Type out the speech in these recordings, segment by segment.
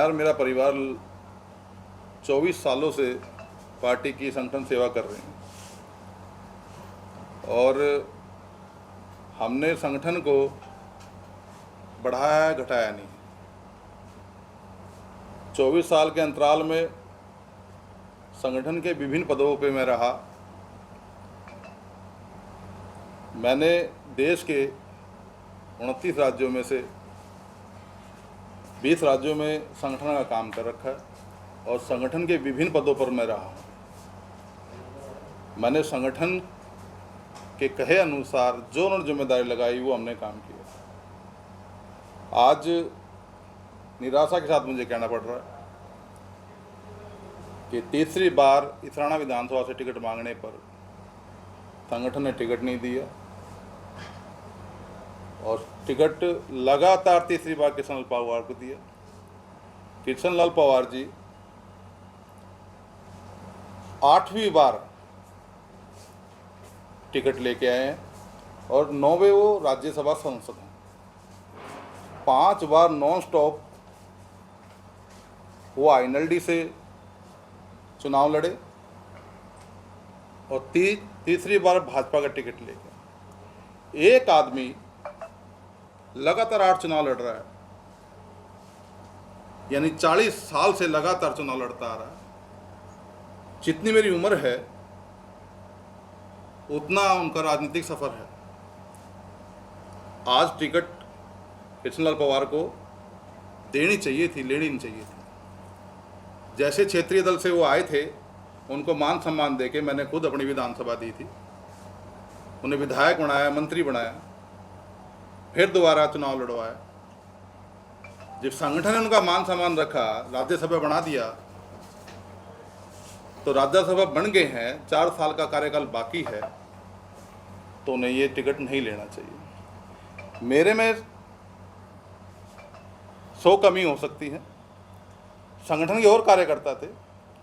और मेरा परिवार 24 सालों से पार्टी की संगठन सेवा कर रहे हैं और हमने संगठन को बढ़ाया घटाया नहीं। 24 साल के अंतराल में संगठन के विभिन्न पदों पे मैं रहा। मैंने देश के 29 राज्यों में से 20 राज्यों में संगठन का काम कर रखा है और संगठन के विभिन्न पदों पर मैं रहा हूँ। मैंने संगठन के कहे अनुसार जो उन्होंने जिम्मेदारी लगाई वो हमने काम किया। आज निराशा के साथ मुझे कहना पड़ रहा है कि तीसरी बार इसराना विधानसभा से टिकट मांगने पर संगठन ने टिकट नहीं दिया और टिकट लगातार तीसरी बार कृष्णलाल पवार को दिया। कृष्णलाल पवार जी 8वीं बार टिकट लेके आए हैं और 9वें वो राज्यसभा सांसद हैं। 5 बार नॉन स्टॉप वो आईएनएलडी से चुनाव लड़े और तीसरी बार भाजपा का टिकट लेके। एक आदमी लगातार 8 चुनाव लड़ रहा है, यानी 40 साल से लगातार चुनाव लड़ता आ रहा है। जितनी मेरी उम्र है उतना उनका राजनीतिक सफर है। आज टिकट कृष्णलाल पवार को देनी चाहिए थी, लेनी नहीं चाहिए थी। जैसे क्षेत्रीय दल से वो आए थे उनको मान सम्मान देके मैंने खुद अपनी विधानसभा दी थी, उन्हें विधायक बनाया, मंत्री बनाया, फिर दोबारा चुनाव लड़वाया। जब संगठन ने उनका मान सम्मान रखा, राज्यसभा बना दिया, तो राज्यसभा बन गए हैं, 4 साल का कार्यकाल बाकी है, तो उन्हें ये टिकट नहीं लेना चाहिए। मेरे में 100 कमी हो सकती है। संगठन के और कार्यकर्ता थे,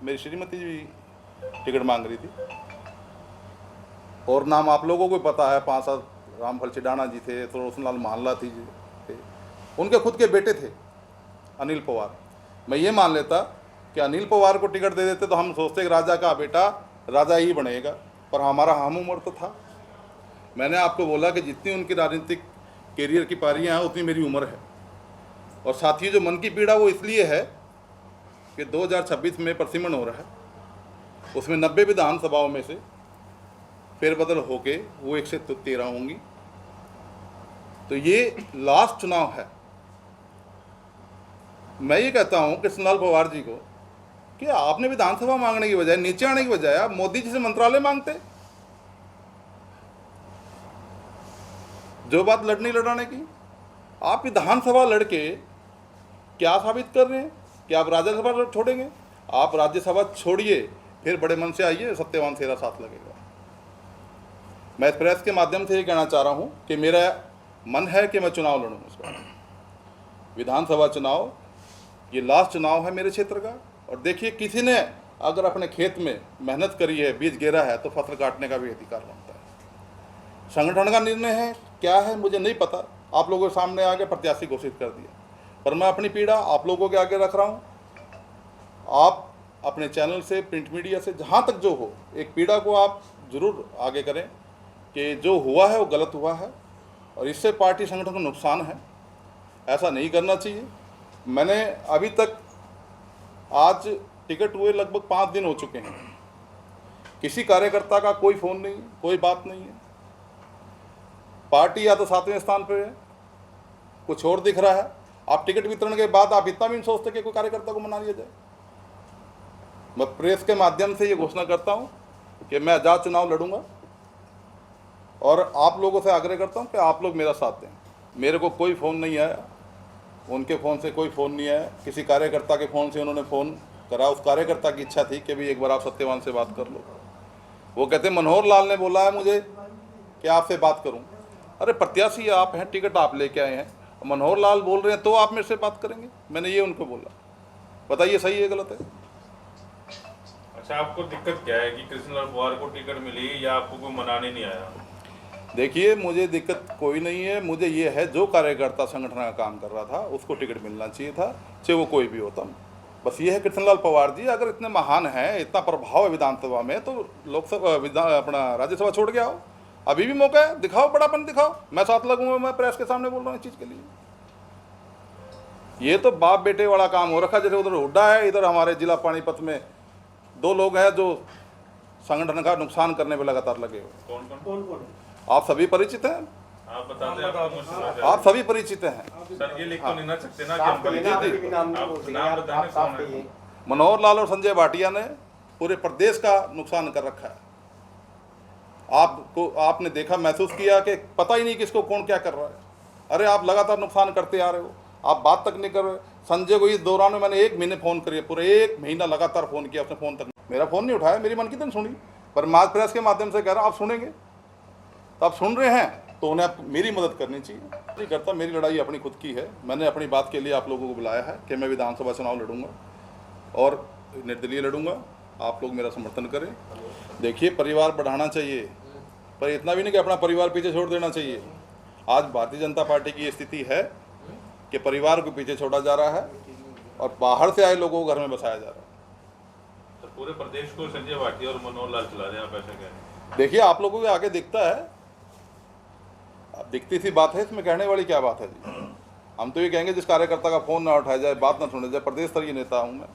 मेरी श्रीमती जी टिकट मांग रही थी और नाम आप लोगों को पता है, 5-7 रामफल चिडाना जी थे, तो रोशनलाल महल्ला थी जी थे, उनके खुद के बेटे थे अनिल पवार। मैं ये मान लेता कि अनिल पवार को टिकट दे देते तो हम सोचते कि राजा का बेटा राजा ही बनेगा, पर हमारा हम उम्र तो था। मैंने आपको बोला कि जितनी उनकी राजनीतिक कैरियर की पारियां हैं उतनी मेरी उम्र है। और साथ ही जो मन की पीड़ा वो इसलिए है कि 2026 में परिसीमन हो रहा है, उसमें 90 विधानसभाओं में से फेरबदल होके वो 113 होंगी। तो ये लास्ट चुनाव है। मैं ये कहता हूँ कृष्णलाल पवार जी को कि आपने विधानसभा मांगने की बजाय, नीचे आने की बजाय आप मोदी जी से मंत्रालय मांगते। जो बात लड़ने लड़ाने की, आप विधानसभा लड़के क्या साबित कर रहे हैं कि आप राज्यसभा छोड़ेंगे? आप राज्यसभा छोड़िए, फिर बड़े मन से आइए, सत्यवान सेरा साथ लगेगा। मैं इस प्रेस के माध्यम से ये कहना चाह रहा हूँ कि मेरा मन है कि मैं चुनाव लड़ूँ इस बार। विधानसभा चुनाव ये लास्ट चुनाव है मेरे क्षेत्र का। और देखिए, किसी ने अगर अपने खेत में मेहनत करी है, बीज गिरा है, तो फसल काटने का भी अधिकार बनता है। संगठन का निर्णय है, क्या है मुझे नहीं पता, आप लोगों के सामने आके प्रत्याशी घोषित कर दिया, पर मैं अपनी पीड़ा आप लोगों के आगे रख रहा हूँ। आप अपने चैनल से, प्रिंट मीडिया से, जहाँ तक जो हो, एक पीड़ा को आप जरूर आगे करें कि जो हुआ है वो गलत हुआ है और इससे पार्टी संगठन को नुकसान है। ऐसा नहीं करना चाहिए। मैंने अभी तक, आज टिकट हुए लगभग 5 दिन हो चुके हैं, किसी कार्यकर्ता का कोई फ़ोन नहीं, कोई बात नहीं है। पार्टी या तो 7वें स्थान पर है, कुछ और दिख रहा है। आप टिकट वितरण के बाद आप इतना भी नहीं सोचते कि कोई कार्यकर्ता को मना लिया जाए। मैं प्रेस के माध्यम से ये घोषणा करता हूँ कि मैं आज़ाद चुनाव लड़ूंगा और आप लोगों से आग्रह करता हूँ कि आप लोग मेरा साथ दें। मेरे को कोई फ़ोन नहीं आया, उनके फ़ोन से कोई फ़ोन नहीं आया। किसी कार्यकर्ता के फ़ोन से उन्होंने फ़ोन करा, उस कार्यकर्ता की इच्छा थी कि भाई एक बार आप सत्यवान से बात कर लो। वो कहते मनोहर लाल ने बोला है मुझे कि आपसे बात करूं। अरे प्रत्याशी आप हैं, टिकट आप लेके आए हैं, मनोहर लाल बोल रहे हैं तो आप मेरे से बात करेंगे। मैंने ये उनको बोला, बताइए सही है गलत है? अच्छा, आपको दिक्कत क्या है कि कृष्णलाल पवार को टिकट मिली या आपको कोई मनाने नहीं आया? देखिए, मुझे दिक्कत कोई नहीं है। मुझे ये है जो कार्यकर्ता संगठन का काम कर रहा था उसको टिकट मिलना चाहिए था, चाहे वो कोई भी होता। बस ये है कृष्णलाल पवार जी अगर इतने महान हैं, इतना प्रभाव है विधानसभा में, तो लोकसभा अपना राज्यसभा छोड़ के आओ। अभी भी मौका है, दिखाओ, बड़ापन दिखाओ। मैं साथ लगूंगा, मैं प्रेस के सामने बोल रहा हूँ इस चीज़ के लिए। ये तो बाप बेटे वाला काम हो रखा, जैसे उधर हुड्डा है, इधर हमारे जिला पानीपत में 2 लोग हैं जो संगठन का नुकसान करने में लगातार लगे हुए। कौन? आप सभी परिचित हैं, आप बता दें, आपको मुश्किल आप सभी परिचित हैं। सर ये लिख तो नहीं ना सकते ना कि हम परिचित हैं। नाम बताने कौन है? मनोहर लाल और संजय भाटिया ने पूरे प्रदेश का नुकसान कर रखा है। आपने देखा, महसूस किया कि पता ही नहीं किसको कौन क्या कर रहा है। अरे आप लगातार नुकसान करते आ रहे हो, आप बात तक नहीं कर रहे। संजय को इस दौरान में मैंने 1 महीने फ़ोन करिए, पूरे 1 महीना लगातार फ़ोन किया, उसने फ़ोन तक मेरा फ़ोन नहीं उठाया, मेरी मन की तो नहीं सुनी। पर मास प्रेस के माध्यम से कह रहा हूँ आप सुनेंगे, तो आप सुन रहे हैं तो उन्हें मेरी मदद करनी चाहिए। नहीं करता, मेरी लड़ाई अपनी खुद की है। मैंने अपनी बात के लिए आप लोगों को बुलाया है कि मैं विधानसभा चुनाव लड़ूंगा और निर्दलीय लड़ूंगा। आप लोग मेरा समर्थन करें। देखिए, परिवार बढ़ाना चाहिए, पर इतना भी नहीं कि अपना परिवार पीछे छोड़ देना चाहिए। आज भारतीय जनता पार्टी की ये स्थिति है कि परिवार को पीछे छोड़ा जा रहा है और बाहर से आए लोगों को घर में बसाया जा रहा है। तो पूरे प्रदेश को संजय भाटिया और मनोहर लाल चला रहे हैं, आप ऐसा कह रहे हैं? देखिए, आप लोगों के आगे दिखता है, अब दिखती सी बात है, इसमें कहने वाली क्या बात है जी। हम तो ये कहेंगे जिस कार्यकर्ता का फ़ोन ना उठाया जाए, बात ना सुने जाए। प्रदेश स्तरीय नेता हूँ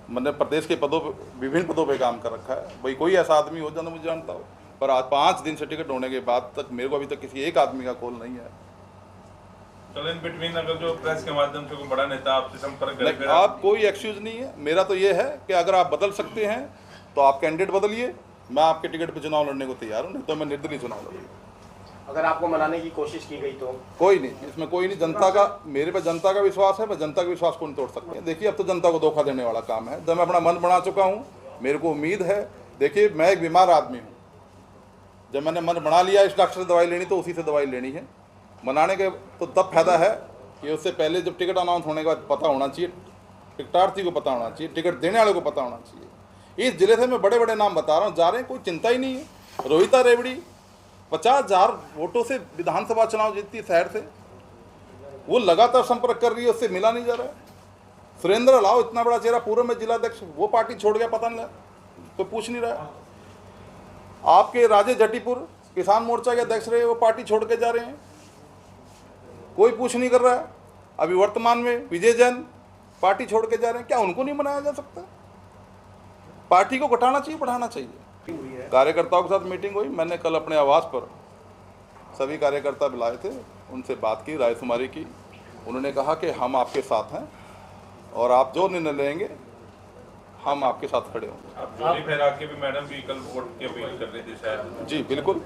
मैंने प्रदेश के पदों पर, विभिन्न पदों पे काम कर रखा है। भाई कोई ऐसा आदमी हो जाना मुझे जानता हो, पर आज 5 दिन से टिकट होने के बाद तक मेरे को अभी तक किसी एक आदमी का कॉल नहीं है। चलो इन बिटवीन अगर जो प्रेस के माध्यम से कोई बड़ा नेता आपसे संपर्क नहीं, करे, आप कोई एक्सक्यूज नहीं है। मेरा तो ये है कि अगर आप बदल सकते हैं तो आप कैंडिडेट बदलिए, मैं आपके टिकट पे चुनाव लड़ने को तैयार हूँ, नहीं तो मैं निर्दलीय चुनाव लड़ूंगा। अगर आपको मनाने की कोशिश की गई तो? कोई नहीं, इसमें कोई नहीं। जनता का, मेरे पे जनता का विश्वास है, मैं जनता के विश्वास को नहीं तोड़ सकते। देखिए, अब तो जनता को धोखा देने वाला काम है। जब मैं अपना मन बना चुका हूँ, मेरे को उम्मीद है। देखिए, मैं एक बीमार आदमी हूँ, जब मैंने मन बना लिया इस डॉक्टर से दवाई लेनी तो उसी से दवाई लेनी है। मनाने के तो तब फायदा है कि उससे पहले जब टिकट अनाउंस होने के बाद पता होना चाहिए, टिकटार्थी को पता होना चाहिए, टिकट देने वाले को पता होना चाहिए। इस जिले से मैं बड़े बड़े नाम बता रहा हूँ, जा रहे हैं, कोई चिंता ही नहीं है। रोहिता रेवड़ी 50,000 वोटों से विधानसभा चुनाव जीतती शहर से, वो लगातार संपर्क कर रही है, उससे मिला नहीं जा रहा है। सुरेंद्र लाओ, इतना बड़ा चेहरा, पूर्व में जिलाध्यक्ष, वो पार्टी छोड़ गया, पता नहीं लगा, कोई पूछ नहीं रहा। आपके राजेश जटीपुर किसान मोर्चा के अध्यक्ष रहे, वो पार्टी छोड़ के जा रहे हैं, कोई पूछ नहीं कर रहा है। अभी वर्तमान में विजय जैन पार्टी छोड़ के जा रहे हैं, क्या उनको नहीं मनाया जा सकता? पार्टी को घटाना चाहिए, बढ़ाना चाहिए। कार्यकर्ताओं के साथ मीटिंग हुई, मैंने कल अपने आवास पर सभी कार्यकर्ता बुलाए थे, उनसे बात की, रायशुमारी की। उन्होंने कहा कि हम आपके साथ हैं और आप जो निर्णय लेंगे हम आपके साथ खड़े होंगे। आप जोड़ी फहरा के भी मैडम भी कल वोट की अपील कर रही थी शायद? जी बिल्कुल,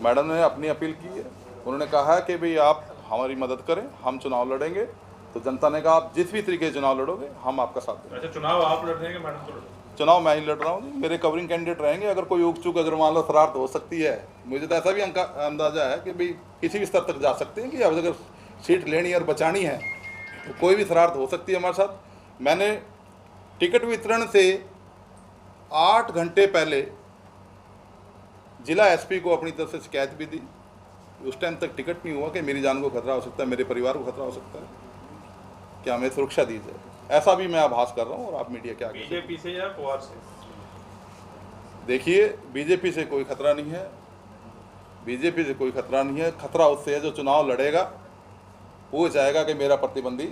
मैडम ने अपनी अपील की है। उन्होंने कहा है कि भाई आप हमारी मदद करें, हम चुनाव लड़ेंगे। तो जनता ने कहा आप जिस भी तरीके से चुनाव लड़ोगे हम आपका साथ देंगे। अच्छा, चुनाव आप लड़ रहे हैं मैडम को? चुनाव मैं ही लड़ रहा हूँ जी, मेरे कवरिंग कैंडिडेट रहेंगे। अगर कोई उग चुक, अगर मान लो शरारत हो सकती है, मुझे तो ऐसा भी अंदाजा है कि भाई किसी भी स्तर तक जा सकते हैं कि अब अगर सीट लेनी और बचानी है तो कोई भी शरारत हो सकती है हमारे साथ। मैंने टिकट वितरण से 8 घंटे पहले जिला एसपी को अपनी तरफ से शिकायत भी दी। उस टाइम तक टिकट नहीं हुआ कि मेरी जान को खतरा हो सकता है, मेरे परिवार को खतरा हो सकता है, क्या हमें सुरक्षा दी जाए, ऐसा भी मैं आभास कर रहा हूँ। और आप मीडिया के आगे बीजेपी से या पवार से? देखिए, बीजेपी से कोई खतरा नहीं है, बीजेपी से कोई खतरा नहीं है। खतरा उससे है जो चुनाव लड़ेगा, वो चाहेगा कि मेरा प्रतिद्वंदी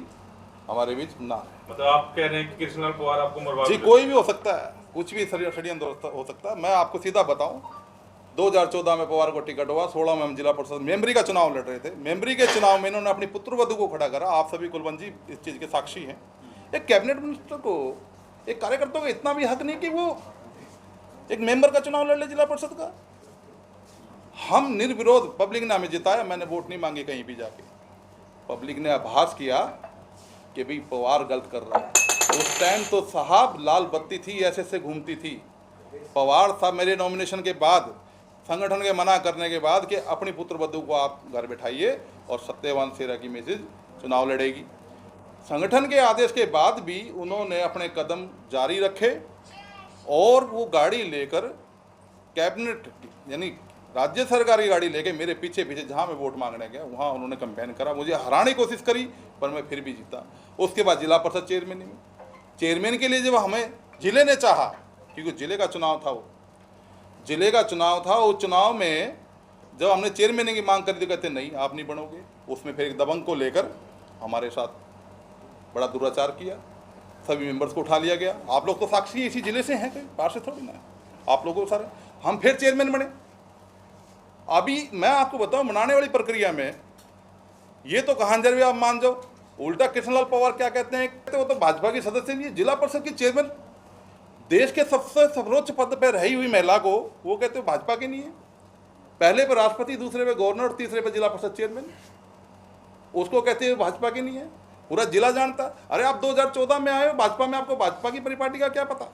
हमारे बीच ना है। मतलब आप कह रहे हैं कि कृष्णलाल पवार आपको मरवा? जी, कोई भी हो सकता है, कुछ भी षड्यंत्र हो सकता है। मैं आपको सीधा बताऊं, 2014 में पवार को टिकट हुआ, 16 में हम जिला परिषद मेमरी का चुनाव लड़ रहे थे। मेमरी के चुनाव में इन्होंने अपनी पुत्रवधू को खड़ा करा। आप सभी कुलवंत जी इस चीज़ के साक्षी हैं। एक कैबिनेट मिनिस्टर को, एक कार्यकर्ता को इतना भी हक नहीं कि वो एक मेंबर का चुनाव लड़ ले जिला परिषद का। हम निर्विरोध, पब्लिक ने हमें जिताया, मैंने वोट नहीं मांगे कहीं भी जाके। पब्लिक ने आभास किया कि भाई पवार गलत कर रहा है। उस टाइम तो साहब लाल बत्ती थी, ऐसे घूमती थी। पवार साहब मेरे नॉमिनेशन के बाद, संगठन के मना करने के बाद कि अपनी पुत्रवधू को आप घर बैठाइए और सत्यवान सेरा की मैसेज चुनाव लड़ेगी। संगठन के आदेश के बाद भी उन्होंने अपने कदम जारी रखे और वो गाड़ी लेकर कैबिनेट, यानी राज्य सरकार की गाड़ी लेके मेरे पीछे पीछे जहाँ मैं वोट मांगने गया वहाँ उन्होंने कैंपेन करा, मुझे हराने की कोशिश करी, पर मैं फिर भी जीता। उसके बाद जिला परिषद चेयरमैन के लिए जब हमें जिले ने चाहा, क्योंकि जिले का चुनाव था, वो जिले का चुनाव था, उस चुनाव में जब हमने चेयरमैन की मांग करी तो कहते नहीं आप नहीं बनोगे। उसमें फिर एक दबंग को लेकर हमारे साथ बड़ा दुराचार किया, सभी मेंबर्स को उठा लिया गया। आप लोग तो साक्षी इसी जिले से हैं, कहीं बाहर से थोड़ी ना है। आप लोगों को सारे हम फिर चेयरमैन बने। अभी मैं आपको बताऊं, बनाने वाली प्रक्रिया में ये तो कहांजर भी आप मान जाओ, उल्टा कृष्णलाल पवार क्या कहते हैं, वो तो भाजपा की सदस्य नहीं है, जिला परिषद की चेयरमैन, देश के सबसे सर्वोच्च पद पर रही हुई महिला को वो कहते हो भाजपा की नहीं है। पहले पे राष्ट्रपति, दूसरे पे गवर्नर, तीसरे पे जिला परिषद चेयरमैन, उसको कहते हैं भाजपा की नहीं है। पूरा जिला जानता। अरे आप 2014 में आए हो भाजपा में, आपको भाजपा की परिपाटी का क्या पता?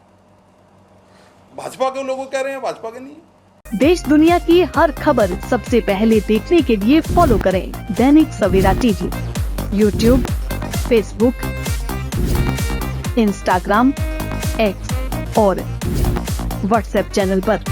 भाजपा के लोगों कह रहे हैं भाजपा के नहीं है। देश दुनिया की हर खबर सबसे पहले देखने के लिए फॉलो करें Dainik Savera TV, YouTube, Facebook, Instagram, X और व्हाट्सएप चैनल पर।